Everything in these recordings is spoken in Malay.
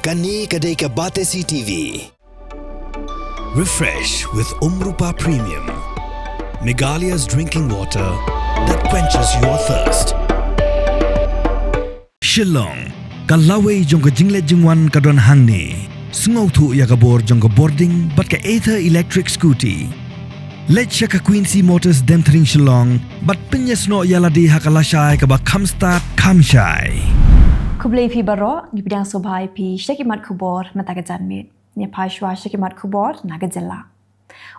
Kani kadai ke Batesi TV. Refresh with Rupa Premium. Meghalaya's drinking water that quenches your thirst. Shillong, kalaway jong ka jingle jingwan kadon hangni. Sungau tu ya kabor jong ka boarding but ka Aether electric scooty. Let's ka Quincy Motors demtering Shillong but pinyas no yaladi hakalashai ka ba kamstart kamshai. Khubor pi baro ni bidang sobhai pi shakimat Khubor matagajan mit. Ni phashwa shakimat Khubor naga Jylla.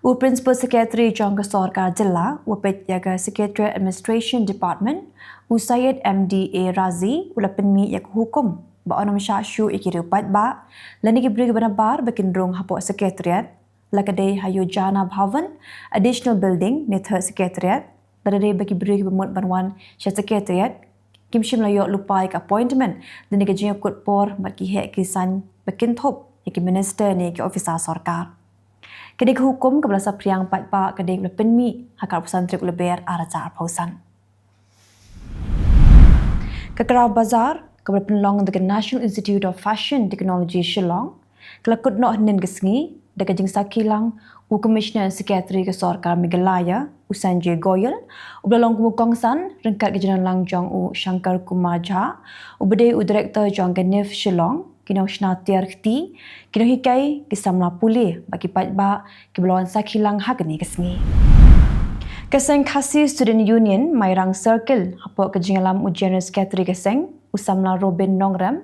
U Principal Secretary Jong ka Sarkar Jylla u pet yaga Secretary Administration Department u Syed MDA Razi u lapinmi yak hukum ba onam shu ikiru pat ba lani ki brig banabar bakin rong hapo secretariat lakade hayo jana bhavan additional building ni third secretariat dadade baki brig bamut banwan sha secretariat kimshim layo lupai ka appointment dini ka jing kut por baki he kisan bakin thop yaki minister ni ki officer sarkar kedi hukum ka belasa priang pat pa kedi lapinmi hakar pusan trik Lber araja pausan Kakrau Bazar kepada penlong dengan National Institute of Fashion Technology Shillong kelakut no hnen gesngi dekat jingsa Kylleng u Commissioner Secretary ke Sarkar Meghalaya u Sanjay Goyal u belong kumukongsan rengkat ke Jalan Langjong u Shankar Kumar Jha u bede u Director Jong Ganif Shillong kinau shnatir khti kinau hikai kisamla pulih bagi patba ke belon sa Kylleng hagni gesngi Keseng Khasi Student Union Mairang Circle hapo ke jingalam u General Secretary Keseng usamla Robin Nongram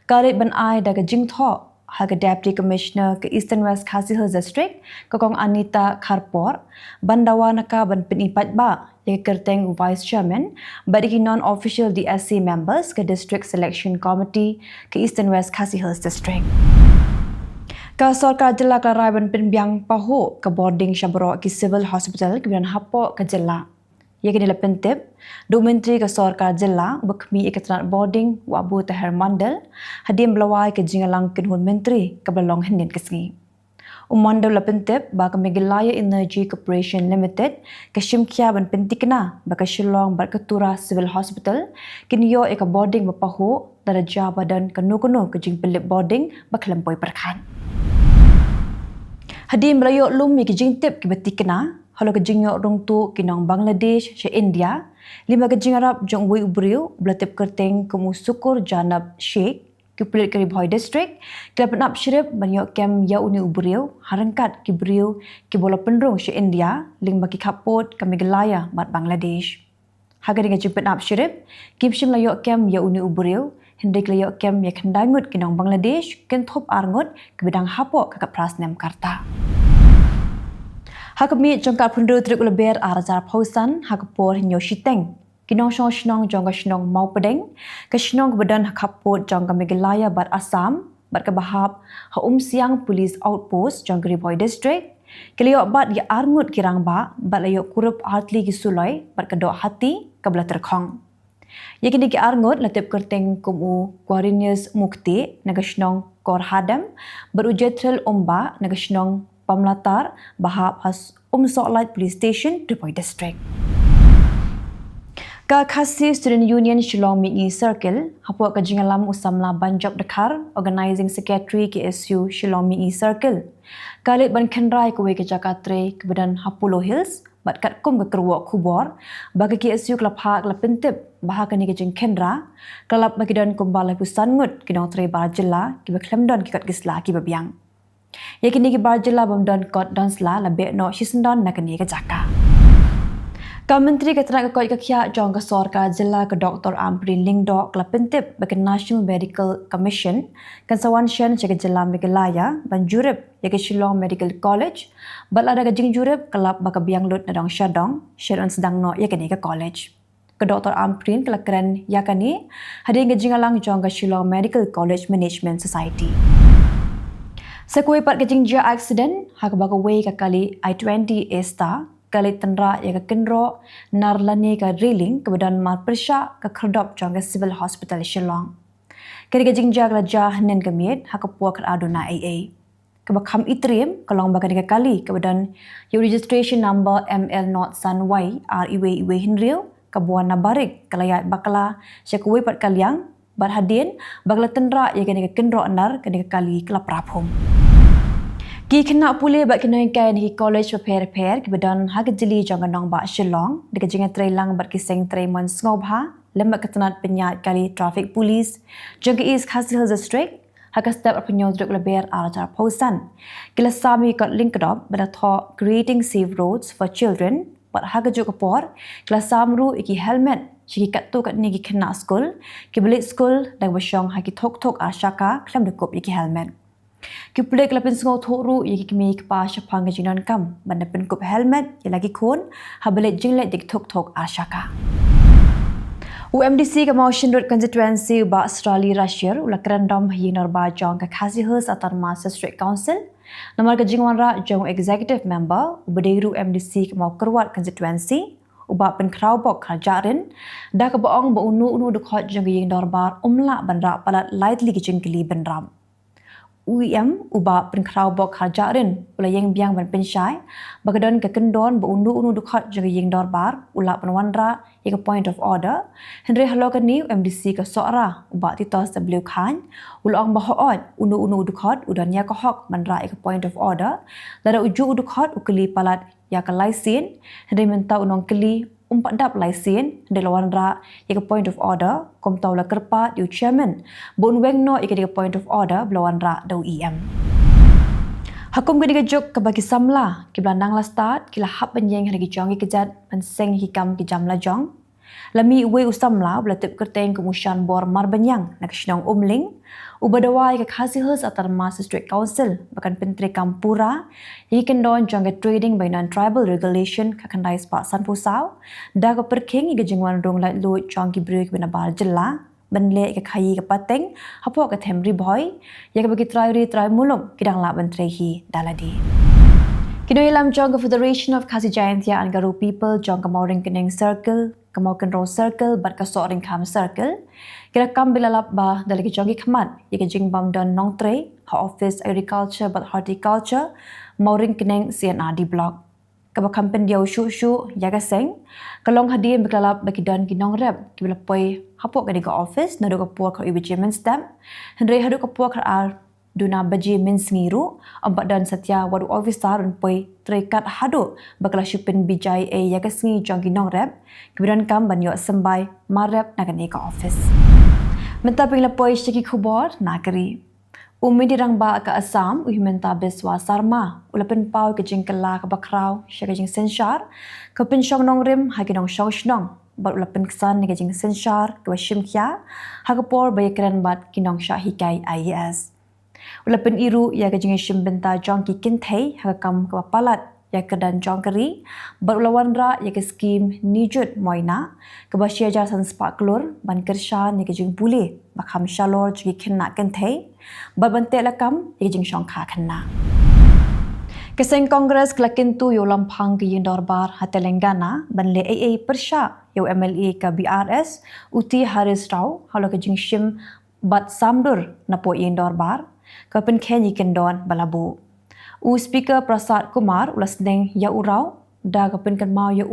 karit ban ai daga jingtho haga Deputy Commissioner ke Eastern West Khasi Hills District kokong Anita Kharpor bandawa naka ban penipat ba ye kerteng Vice Chairman bagi non-official DSC members ke District Selection Committee ke Eastern West Khasi Hills District Ka Sarkar Jylla ka rai ban pinbiang paho ke boarding Shabro ki Civil Hospital ke bidan hapo ke Jylla ye ke dilapen tip do menteri ke Sarkar Jylla bakmi ikatrat boarding wa Abu Tahir Mandal hadim belawai ke jingalang kinhun menteri ke belong henen kesngi Mandal lapen tip ba ke Meghalaya Energy Corporation Limited ke Shimkia ban pentikna ba ke Shillong bar ketura Civil Hospital kinyo ek boarding bapaho daraja badan kanu-kanu ke jing pelip boarding ba kelempoi perkan Hadim belayo lum mi kijing tip ki betikna halo kijing yo rong tu kinang Bangladesh she India lima kijing Arab jong wei ubriu belatip kerteng kemu sukur janab Sheikh ki pelit kari Bhoi district kelapan up shirip banyo kem ya uni ubriu harangkat ki briu ki bola penrung she India ling baki kapot ke Meghalaya mat Bangladesh haga dengan jemput up shirip kimshim layo kem ya uni ubriu hendak layo kem ya kendangut kinang Bangladesh kenthop arngut ke bidang hapo kakak prasnem karta Hakami jongkat pundu trik Lber arajar pausan hakapor hinyo shiteng kinong shnong jongga shnong mau pedeng ke shnong badan hakapot jongga Meghalaya bar Assam bar ke bahap ha siang police outpost jongga Bhoi district keliok bat ya arngut kirang ba bat layo kurup hartli ki suloi bar ke dok hati ke belah terkhong Ye kini ki arngut latip kerteng kumu Quarinius Mukti nagashnong Kor Hadam berujetrel omba nagashnong Pamlatar bahap has Soklait Police Station Bhoi District. Ka Khasi Student Union Shillong Mingi Circle hapo ka jingalam usamla Banjab Dakar Organizing Secretary KSU Shillong Mingi Circle. Kalit ban kenrai kuwe ke Jakatre ke badan Hapulo Hills bat kat kum ke kerwak Khubor bagi KSU kelap hak kelap pentip bahak ni ke jing kendra kelap bagi dan kumbalai pusan ngut kinong tre bar Jylla ki baklemdon ki kat gisla ki babiang. Ya kini ki bar Jylla bamdon kot donsla labe no shisendon nak ni ke jaka. Ka menteri keterangan koi ke kia jong ke Sarkar Jylla ke Dr. Amprin Lingdok kelap pentip bagi National Medical Commission kan sawan shen cek Jylla Meghalaya ban jurip ya ke Shillong Medical College balada ke jing jurip kelap baka biang lut nadong syadong syadon sedang no ya kini ke college. Ke Dr. Amprin kelak keren ya kini hadir ke jingalang jong ke Shillong Medical College Management Society. Sekui pat kejing jia accident hak baka way ka kali I-20 A-Star kali tenra ya ka kenro narlani ka drilling kebadan mar persya ka kerdop jong ka Civil Hospital Shillong. Kali kejing jia raja henen kemiet hak puak aduna AA. Kebakam itrim kalong baka ka kali kebadan your registration number ML not San Y R iwe Hinriu kabuan nabarik kalayat bakala sekui pat kaliang Berhadian bagla tendra ya kena kendro anar kena kali kelap rapum. Ki kena pulih bak kena kan hi college prepare ki badan ha kejeli jangan nong ba Shillong de kejinga trailang bat kiseng traimon ngobha lembak ketenat penyat kali traffic police jaga is Khasi Hills district ha ka step penyo druk Lber arajar pausan kila sami kat link dop bada tho creating safe roads for children bat ha ka juk por kila samru iki helmet Shiki kat tu kat ni ki kena school, ki balik school dan bersyong ha ki tok asyaka klem dekup iki helmet. Ki pelik lapin sengau thoru yaki kimi kepa syapang kejinan kam banda penkup helmet ya lagi kun ha balik jinglet dik tok asyaka. UMDC ke Motion Road Constituency ba Australia Russia ula kerandam hi norba jong ke Khasi Hills atar Master District Council nomor ke jingwan ra jong executive member ubadiru MDC ke mau kerwat constituency ubak pen kraubok kerajaan dah ke boong ba unu dekhot jong ying dorbar umla bandra palat lightly ke jingkili bandram UIM ubak pen kraubok kerajaan ula yang biang ban pensyai bagadon ke kendon ba unu dekhot jong ying dorbar ula penwanra ke point of order henry halokan ni MDC ke sora ubak titos sebelum khan ulong bahoot unu dekhot udanya ke hok bandra ke point of order lada uju dekhot ukeli palat ya ke laisin henry minta unong keli umpat dap laisin henry lawan ra ya ke point of order kom tau la kerpa di chairman bon weng no ya ke point of order lawan ra dau EM Hakum ke juk ke bagi samla ki belandang la start kila hap penyeng hari jong ki kejat penseng hikam ki jam la jong lami we usamla belatip kerteng kemusyan bor marbanyang nak sinong umling ubadawai ke Khasi Hills atar Master District Council bahkan pentri kampura yi kendon jong ke trading by non tribal regulation ka kandai spa san pusau da ke perking ke jingwan rong lai lu jong ki break bina bar Jylla benle ke khayi ke pateng hapo ke themri boy ya ke bagi try mulung kidang la menteri hi daladi Kini ilam jong ke Federation of Khasi Jayantia and Garu People jong ke Mauring Keneng Circle ke Mauken Row Circle bat ke Soring Kam Circle kira kam bilalap ba dalagi jong ki khamat ya ke jingbam don nong tre ha office agriculture but horticulture Mauring Keneng CNRD block ke ba kampen dia shu ya ke seng kalong hadian bilalap bagi don ki nong rep ki bilapoi hapok ke office na do ke puak ke ibejemen stamp hendrei hadu ke puak ar duna baji min sengiru ampak dan setia wadu officer poi terikat hadu bakal shipin bijai ya ke sengi jongki nong rep kemudian kam banyo sembai marep nak ni ke office menta pingla poi syaki Khubor nakari umi dirang ba ke Assam menta beswa sarma ulapen pau ke jingkela ke bakrau syaka jing senshar ke pensyong nong rim hagi nong syong shnong bat ulapen kesan ke jing senshar ke shimkhya hagapor bayakran bat kinong syahikai IAS Ulapen iru ya ke jengi shimbenta jong ki Pyrthei hakam ke palat ya ke dan jong keri berulawan ra ya ke skim nijut moina ke basia jasan spak klur ban kershan ya ke jeng pulih bakam shalor jegi kena Pyrthei babante lakam ya ke jeng syong kha kena Keseng Kongres kelakin tu yo lampang ke yin dorbar ha Telangana ban le AA persya yo MLA ke BRS uti Haris Rao halo ke jeng shim bat samdur napo yin dorbar Kapan Kenyi Kendon Balabu. Speaker Prasad Kumar ulas neng ya urau da kapan kan mau ya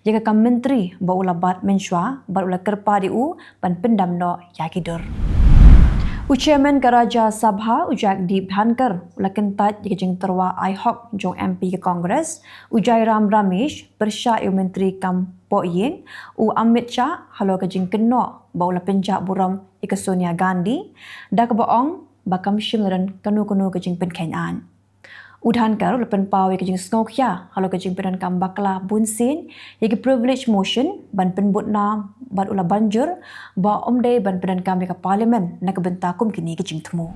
ya ka menteri ba ula bat menshwa ba ula kerpa di ban pendam no yakidur. Chairman Karaja Sabha ujak di Bhankar ula kentat ya jeng terwa IHOC jong MP ke Kongres ujai Ram Ramesh persya menteri kam po yeng Amit Shah halo ke jeng keno ba ula penjak buram ke Sonia Gandhi da ka boong bakam shimleran kanu ke jing pen Kenyan. Udhan kar lepen pau ke jing snokya halo ke jing penan kam bakla bunsin ye ke privilege motion ban pen butna ban ula banjur ba omde ban penan kam ke parliament nak bentakum kini ke jing temu.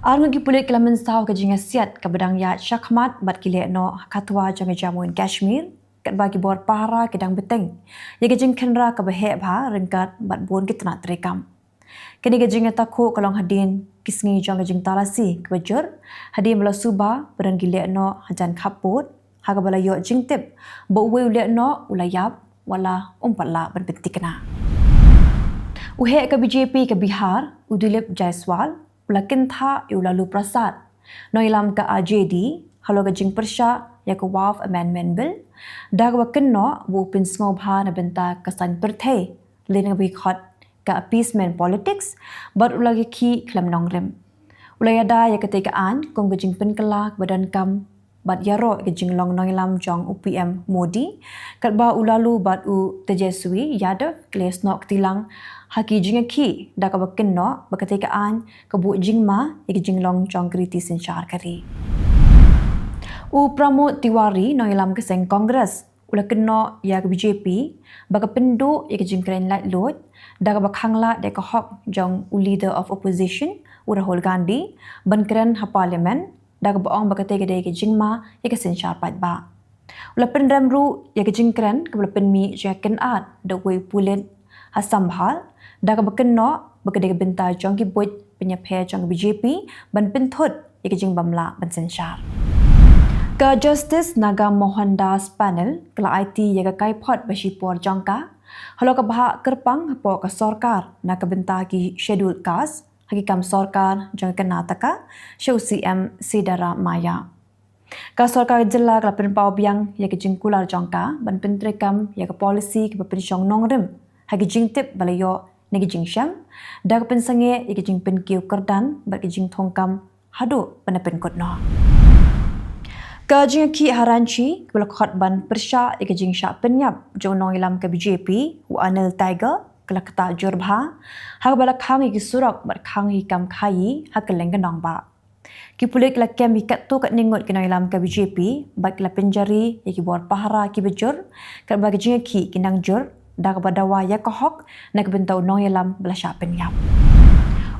Arngi ki pulit kelamen saw ke jing asiat ke bedang ya syakmat bat kile no katwa jang jamuin Kashmir kat bagi bor para kedang beteng ye ke jing kenra ke behe bha rengkat bat bon ke tena terekam. Kini gajing takut kalau hadin kisngi jang gajing talasi kebajur hadin bala suba beran gile no hajan kaput haga bala yo jing tip bo we ule no ulayap wala umpala berbentik kena uhe ke BJP ke Bihar Udilip Jaiswal ulakin tha ulalu prasad no ilam ke RJD halo gajing persya ya ke WAF amendment bill dah waken no bu pin ngobha na benta kesan Pyrthei lena bi khot ke appeasement politics bar ulagi ki klam nongrem. Ulai ada ya ketegaan kong gejing penkela badan kam bat yaro gejing long noilam jong UPM Modi kat ba ulalu bat u Tejeswi Yadav kles nok tilang haki jinga ki da ka bakin no baketekaan kebu jingma ya gejing long jong kriti senchar kari. U Pramod Tiwari noilam keseng Kongres ula keno ya ke BJP baka pendu ya ke jingkren lat lot daga bakhangla de ka hok jong u leader of opposition u Rahul Gandhi ban kren ha parliament daga baong baka te de ke jingma ya ke senchar pat ba ula pendram ru ya ke jingkren ke ula penmi ja ken at de we pulen ha sambhal daga bakeno baka de benta jong ki boj penyaphe jong BJP ban penthot ya ke jing bamla ban senchar. Ke Justice Naga Mohandas panel kala IT yaga kaipot basipor jangka halo ka bahak kerpang hapo ka sorkar na ka benta ki schedule kas hakikam sorkar jang Karnataka show CM Sidara Maya ka sorkar Jylla kala penpau biang yaga jingkular jangka ban pentrekam yaga policy ki pensyong nongrem hagi jingtip balayo negi jingsham da ka pensange yaga jing penkiu kerdan ba ki jing thongkam hadu penapen kotno. Kajing ki haranchi belakot ban persya ikajing syak penyap jonong ilam ke BJP u Anil Tiger kelakta jurbha hak balakhang iki surak barkhang hikam khayi hak Kylleng kenong ba ki pulik lakem hikat tu kat ningut kenong ilam ke BJP bak la penjari iki bor pahara ki bejur kat bagi jing ki kinang jur dak badawa ya kohok nak bentau nong ilam belasyak penyap.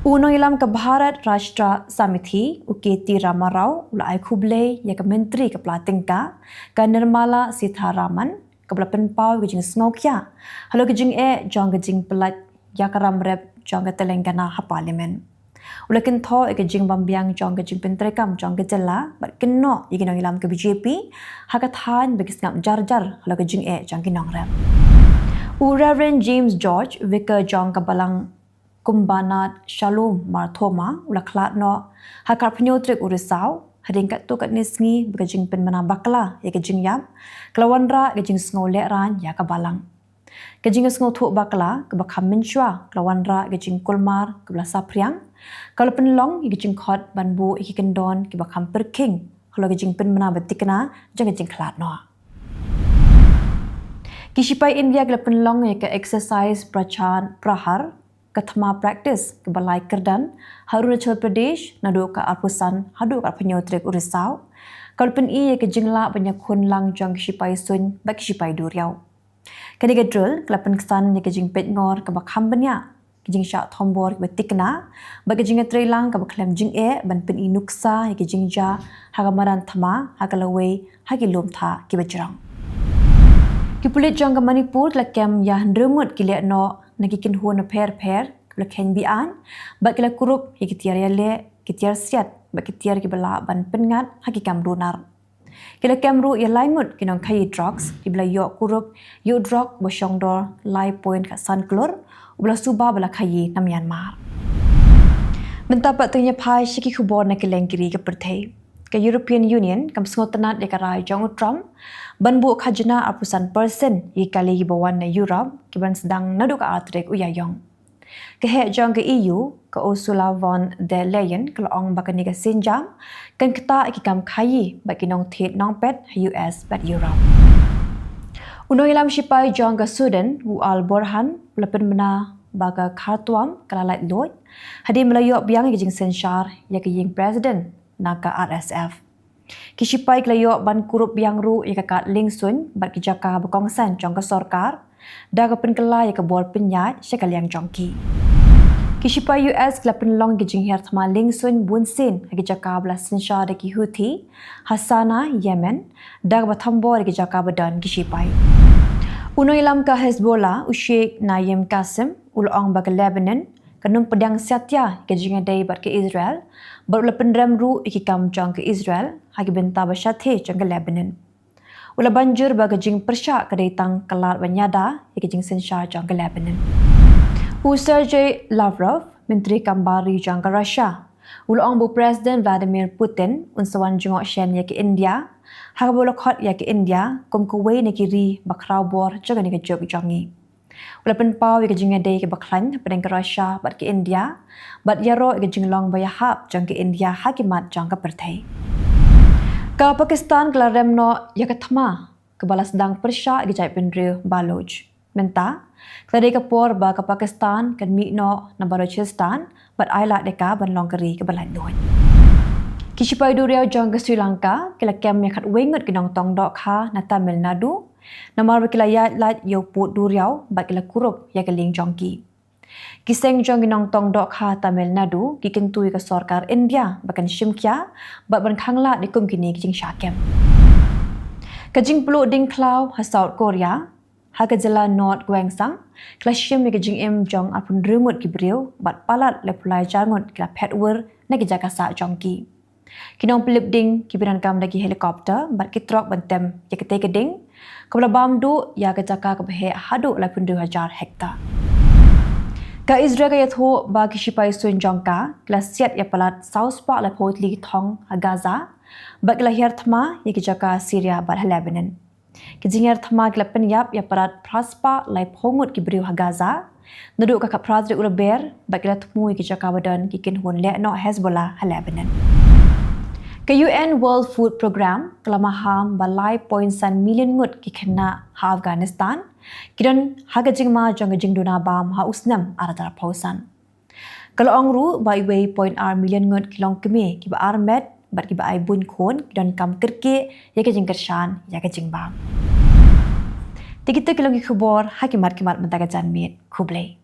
Uno ilam ke Bharat Rashtra Samiti UKT Ramarao ulai Khubor ya ke Menteri Kepala Tingkah ke Nirmala Sitharaman kepala penpau gejing snokya halo gejing jong gejing pelat ya karam rep jong ke Telangana ha parlimen ulakin tho gejing bambiang jong gejing pentrekam jong ke Jylla bat keno iginong ilam ke BJP hakathan bagi ngap jar-jar halo gejing jong kinong rep u Reverend James George Vicar jong ke Balang Kumbanat Shalom Marthoma ulaklat no hakar penyotrik urisau hading kat tu kat nisngi begajing pen mana bakla ya gejing yap kelawan ra gejing ngolek ran ya kabalang gejing ngol thuk bakla ke bakham menchua kelawan ra gejing kulmar ke belah sapriang kalau penlong gejing khot banbu iki kendon ke bakham perking kalau gejing pen mana betikna jang gejing klat no kishipai India ke penlong ya ke exercise prahar Kathma practice ke Balai Kerdan, Arunachal Pradesh, nadu ka Arpusan, hadu ka penyotrik urisau. Kalau pen ke jingla penyakun lang jang sipai sun, bak sipai duriau. Kani gadrul, kelapen kesan ke jing pet ngor ke bak hambanya, ke jing syak thombor ke betikna, bak ke jing lang ke bak lem jing ban pen nuksa ke jing ja, hagamaran thama, hagalaway, hagilum tha ke bajrang. Kipulit jang ke Manipur lakem ya ndrungut kiliak no nagikin huan per laken bian bak kila kurup hikitiar yale kitiar siat bak kitiar ki bala ban pengat hakikam runar kila kamru ya laimut kinong kai drugs ki bala yo kurup yo drug bosyong dor lai point ka sanklor ubla suba bala kai na Myanmar mentapat tanya pai shiki Khubor na Kylleng kiri ke Pyrthei ke European Union kam sngotanat de karai jong Trump banbu khajna apusan persen i kali bawan na Europe kiban sedang naduk atrek uyayong ke he jong ke EU ke Ursula von der Leyen kelong bakani ke sinjam kan keta ikam khayi bakinong thet nong pet US bat Europe uno ilam sipai jong ke Sudan u al Borhan lepen mena baga Khartoum kalalat lot hadi melayok biang jing senchar ya ke ying president naga RSF Kishipai klayo ban kurup biang ru ya kakat lingsun bat kijaka bekongsan jong ke sorkar da ke penkela ya ke bor penyat sekaliang jongki Kishipai US kla penlong gijing her thama lingsun bunsin kijaka bla sinsha de ki Houthi Hasana Yemen da ke bathambor kijaka badan Kishipai Uno ilam ka Hezbollah Sheikh Naim Qasim ulong bag Lebanon kanum pedang satya ke jingadai bat ke Israel baru pendram ru ikikam jong ke Israel hagi benta bashathe jong ke Lebanon ula banjur baga jing persya kedai tang kelar banyada ikijing senshar jong ke Lebanon Sergey Lavrov menteri kambari jong ke Russia ula ong bu Presiden Vladimir Putin unsawan jongok shen ya ke India hagi bolok hot ya ke India kum kuwei ne kiri bakrau bor jong ne ke jog jongi Walaupun pau ke jing ada ke baklan pada ke Russia bat ke India bat yaro ke jing long bayahap jang ke India hakimat jang ke Pyrthei. Ke Pakistan ke remno ya ke thama ke balas sedang persya ke jai pendri Baloj. Menta kelade ke por ba ke Pakistan ke mikno na Balochistan bat aila deka ban long keri ke balandun. Kishipai duriau jang ke Sri Lanka kila kem ya kat wengut ke nong tong dok ha na Tamil Nadu namar bakila ya lat yo put duriau bakila kurup ya keling jongki. Kiseng jong ginong tong dok ha Tamil Nadu kikentui ke sarkar India bakan shimkya bat ban khangla di kum kini kijing syakem. Kajing pelu ding klau ha South Korea ha ke Jylla North Gwangsang kila shim ya kajing im jong apun rumut kibriu bat palat le pulai jangut kila petwer na kijakasa jongki. Kinong pelip ding kibiran kam dagi helikopter bat kitrok bantem ya kete keding kepala bamdu ya kejaka kebehe hadu lai pun 2,000 hektar. Ka Israel ka yatho ba kishipai sun jongka klasiat ya palat South Park lai pot li thong ha Gaza bat lahir thma ya kejaka Syria bat Lebanon. Kijingar thma klapen yap ya parat praspa lai phongut kibriu ha Gaza naduk ka kapradri Lber bat kila thmu ya kejaka badan kikin hun le no Hezbollah ha Lebanon. Ke UN World Food Program kelamaham balai poinsan million ngut ki kena ha Afghanistan kidan haga jingma jang jing duna bam ha usnam aradara pausan. Kalau angru bai wei point r million ngut kilong keme ki ba armet bat ki ba ai bun khon kidan kam kerke ya ke jing kershan ya ke jing bam. Tikita kilong ki khubor hakimat kimat mentaga janmit Khubor.